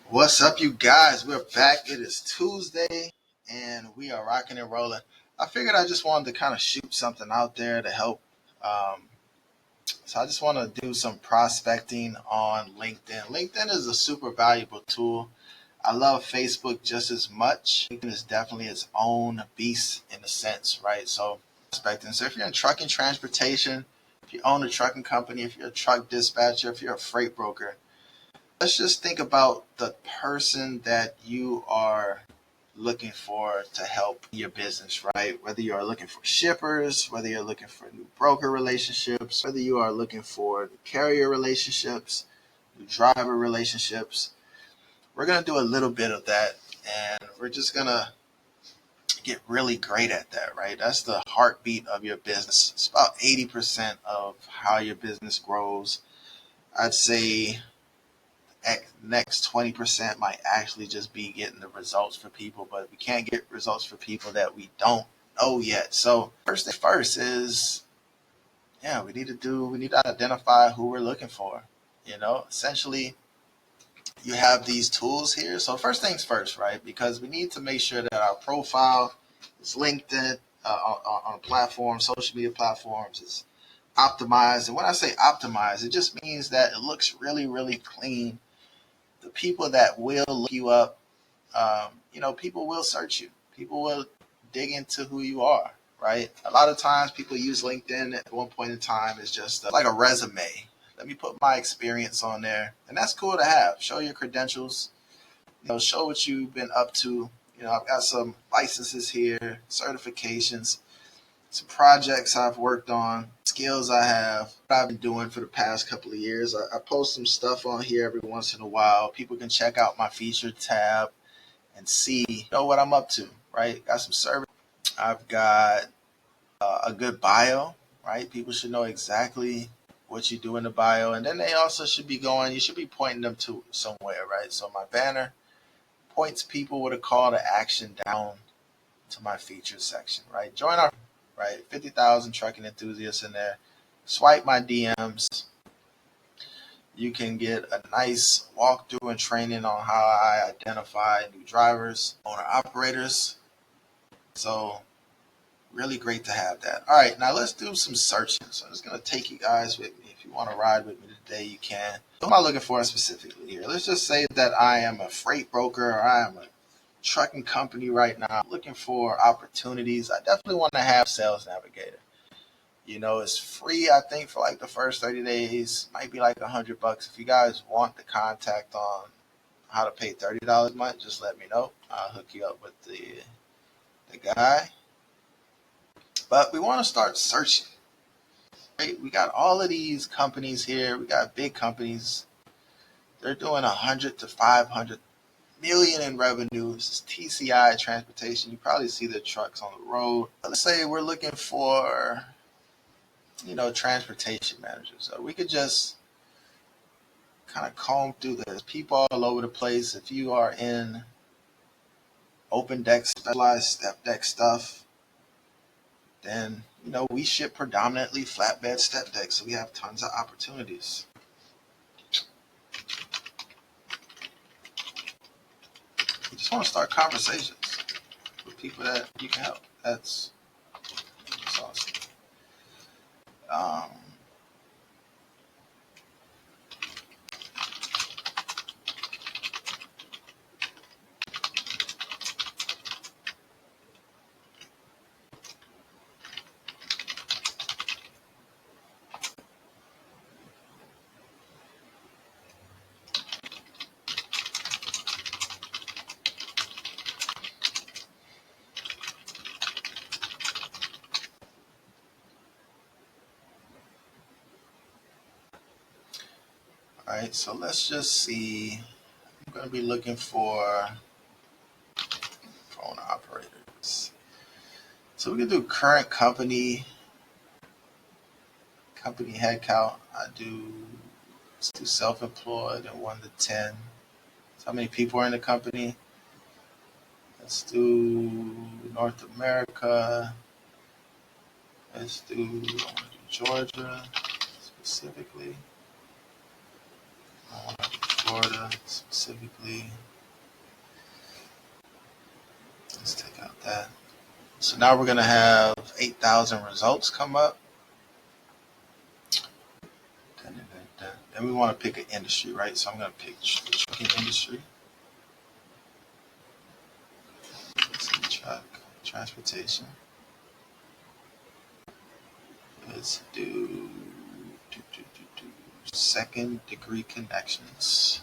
What's up, you guys? We're back. It is Tuesday and we are rocking and rolling. I figured I just wanted to kind of shoot something out there to help. Um, so I just want to do some prospecting on LinkedIn. LinkedIn is a super valuable tool. I love Facebook just as much. LinkedIn is definitely its own beast in a sense, right? So, prospecting. So, if you're in trucking transportation, if you own a trucking company, if you're a truck dispatcher, if you're a freight broker, let's just think about the person that you are looking for to help your business, right? Whether you are looking for shippers, whether you're looking for new broker relationships, whether you are looking for carrier relationships, new driver relationships. We're going to do a little bit of that and we're just going to get really great at that, right? That's the heartbeat of your business. It's about 80% of how your business grows. I'd say next 20% might actually just be getting the results for people, but we can't get results for people that we don't know yet. So first thing first is, yeah, we need to identify who we're looking for. Essentially you have these tools here. So first things first, right? Because we need to make sure that our profile is LinkedIn on a platform, social media platforms is optimized. And when I say optimized, it just means that it looks really, really clean. The people that will look you up, people will search you. People will dig into who you are, right? A lot of times people use LinkedIn at one point in time as just like a resume. Let me put my experience on there. And that's cool to have. Show your credentials, show what you've been up to. I've got some licenses here, certifications, some projects I've worked on, skills I have, what I've been doing for the past couple of years. I post some stuff on here every once in a while. People can check out my featured tab and see what I'm up to, right? Got some service. I've got a good bio, right? People should know exactly what you do in the bio. And then they also should be you should be pointing them to somewhere, right? So my banner points people with a call to action down to my featured section, right? Join our, right? 50,000 trucking enthusiasts in there. Swipe my DMs. You can get a nice walkthrough and training on how I identify new drivers, owner operators. So really great to have that. All right, now let's do some searching. So I'm just gonna take you guys with me. If you want to ride with me today, you can. What am I looking for specifically here? Let's just say that I am a freight broker or I am a trucking company right now. I'm looking for opportunities. I definitely want to have Sales Navigator. It's free, I think, for like the first 30 days. Might be like $100. If you guys want the contact on how to pay $30 a month, just let me know. I'll hook you up with the guy. But we want to start searching. Right? We got all of these companies here. We got big companies. They're doing 100 to 500 million in revenues. It's TCI Transportation. You probably see the trucks on the road. Let's say we're looking for, transportation managers. So we could just kind of comb through this. There's people all over the place. If you are in open deck, specialized step deck stuff, then we ship predominantly flatbed step decks, so we have tons of opportunities. You just want to start conversations with people that you can help. That's awesome. Um, all right, so let's just see. I'm going to be looking for phone operators. So we can do current company headcount. Let's do self-employed and 1 to 10. So how many people are in the company? Let's do North America. Let's do Georgia specifically. I want to do Florida specifically. Let's take out that. So now we're going to have 8,000 results come up. Then we want to pick an industry, right? So I'm going to pick the trucking industry. Truck, transportation. Let's do second degree connections.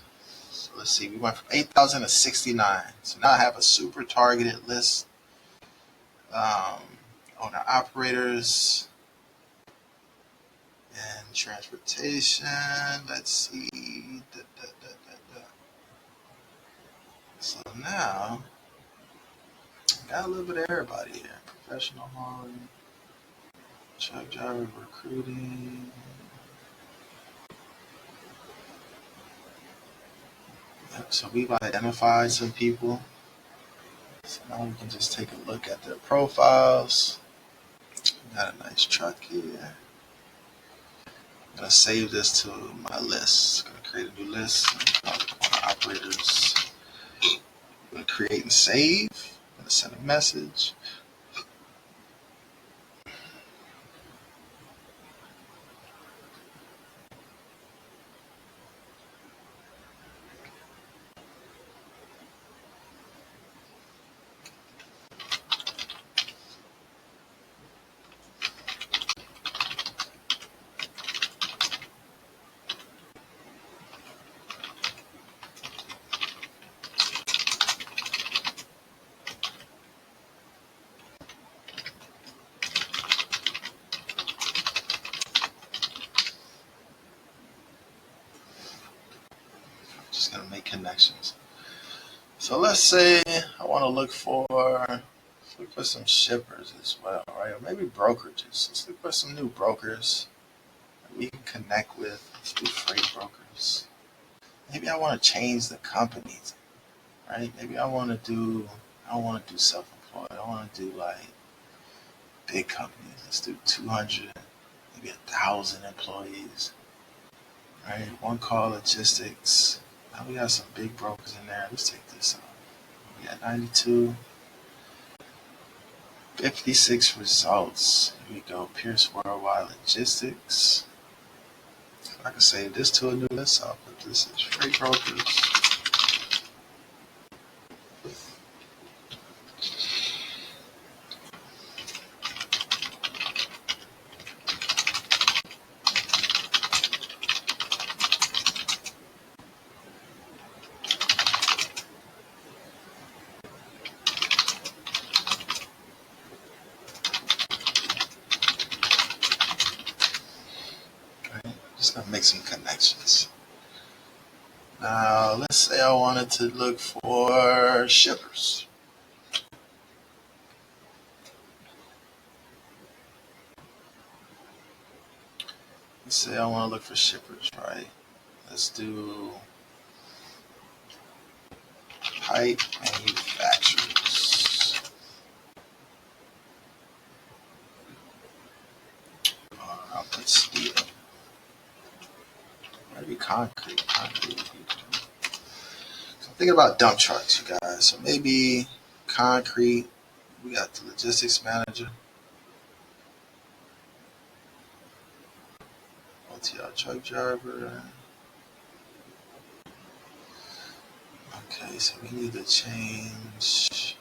So let's see, we went from 8,000 to 69. So now I have a super targeted list. Owner operators and transportation. Let's see. So now, got a little bit of everybody here. Professional hauling, truck driver recruiting. Yep, so we've identified some people. So now we can just take a look at their profiles. Got a nice truck here. I'm going to save this to my list. I'm going to create a new list. Call it owner operators. I'm going to create and save. I'm going to send a message. Just going to make connections. So let's say I want to look for some shippers as well, right? Or maybe brokerages. Let's look for some new brokers that we can connect with. Let's do freight brokers. Maybe I want to change the companies, right? Maybe I don't want to do self-employed. I want to do like big companies. Let's do 200, maybe 1,000 employees, right? One call logistics. Now we got some big brokers in there. Let's take this out. We got 92. 56 results. Here we go. Pierce Worldwide Logistics. If I can save this to a new list, I'll put this as freight brokers. Okay. Just gonna make some connections. Now, let's say I wanted to look for shippers. Let's say I want to look for shippers, right? Let's do pipe manufacturers. I'll put steel. Maybe concrete. So I'm thinking about dump trucks, you guys. So maybe concrete. We got the logistics manager. OTR truck driver. Okay, so we need to change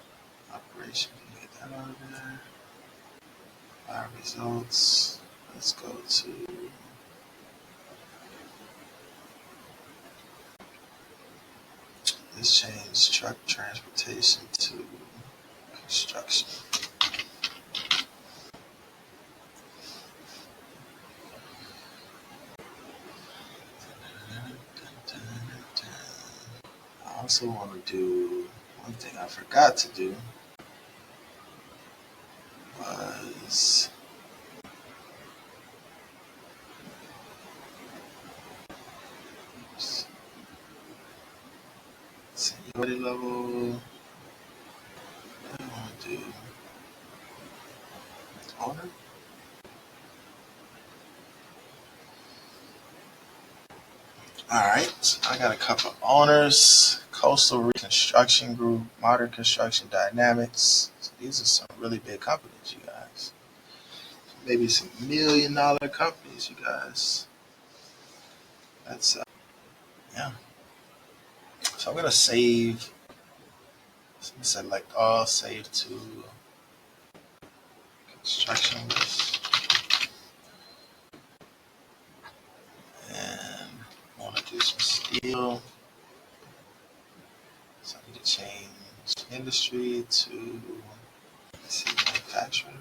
operation. We get that out of there. Our results. Let's go to let's change truck transportation to construction. I also want to do one thing I forgot to do was seniority level. I want to do owner. All right, so I got a couple of owners: Coastal Reconstruction Group, Modern Construction Dynamics. So these are some really big companies, you guys. Maybe some $1 million companies, you guys. That's yeah. So I'm gonna save. Select all, save to construction list, and I want to do some steel. So I need to change industry to, let's see, manufacturing.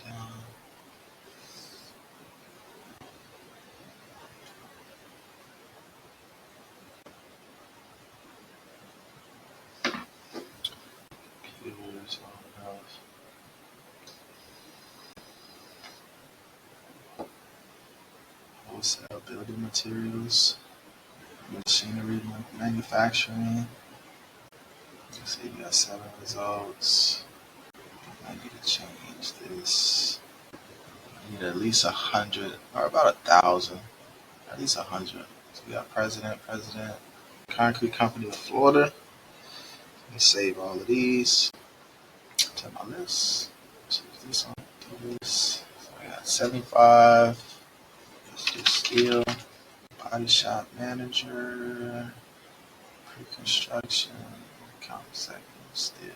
Down. Computers, all else. Wholesale building materials, machinery, manufacturing. Let's see, you got 7 results. I need to change this. I need at least 100 or about 1,000. At least 100. So we got president, concrete company of Florida. Let me save all of these to my list. Save this on to this. So I got 75. Let's do steel. Body shop manager. Pre-construction. Count second. Steel.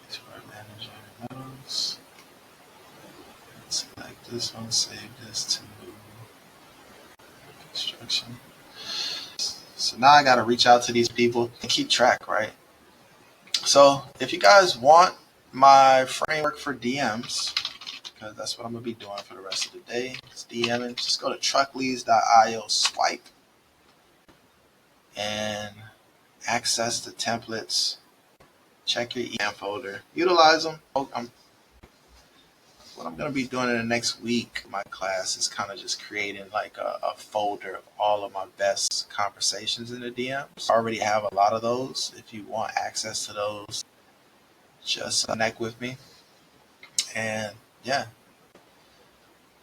Expert manager. Metals. Let's select this one. Save this to construction. So now I got to reach out to these people and keep track, right? So if you guys want my framework for DMs, because that's what I'm going to be doing for the rest of the day, it's DMing, just go to truckleads.io, swipe, and access the templates. Check your EM folder. Utilize them. What I'm going to be doing in the next week, my class, is kind of just creating like a folder of all of my best conversations in the DMs. I already have a lot of those. If you want access to those, just connect with me. And yeah,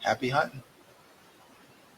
happy hunting.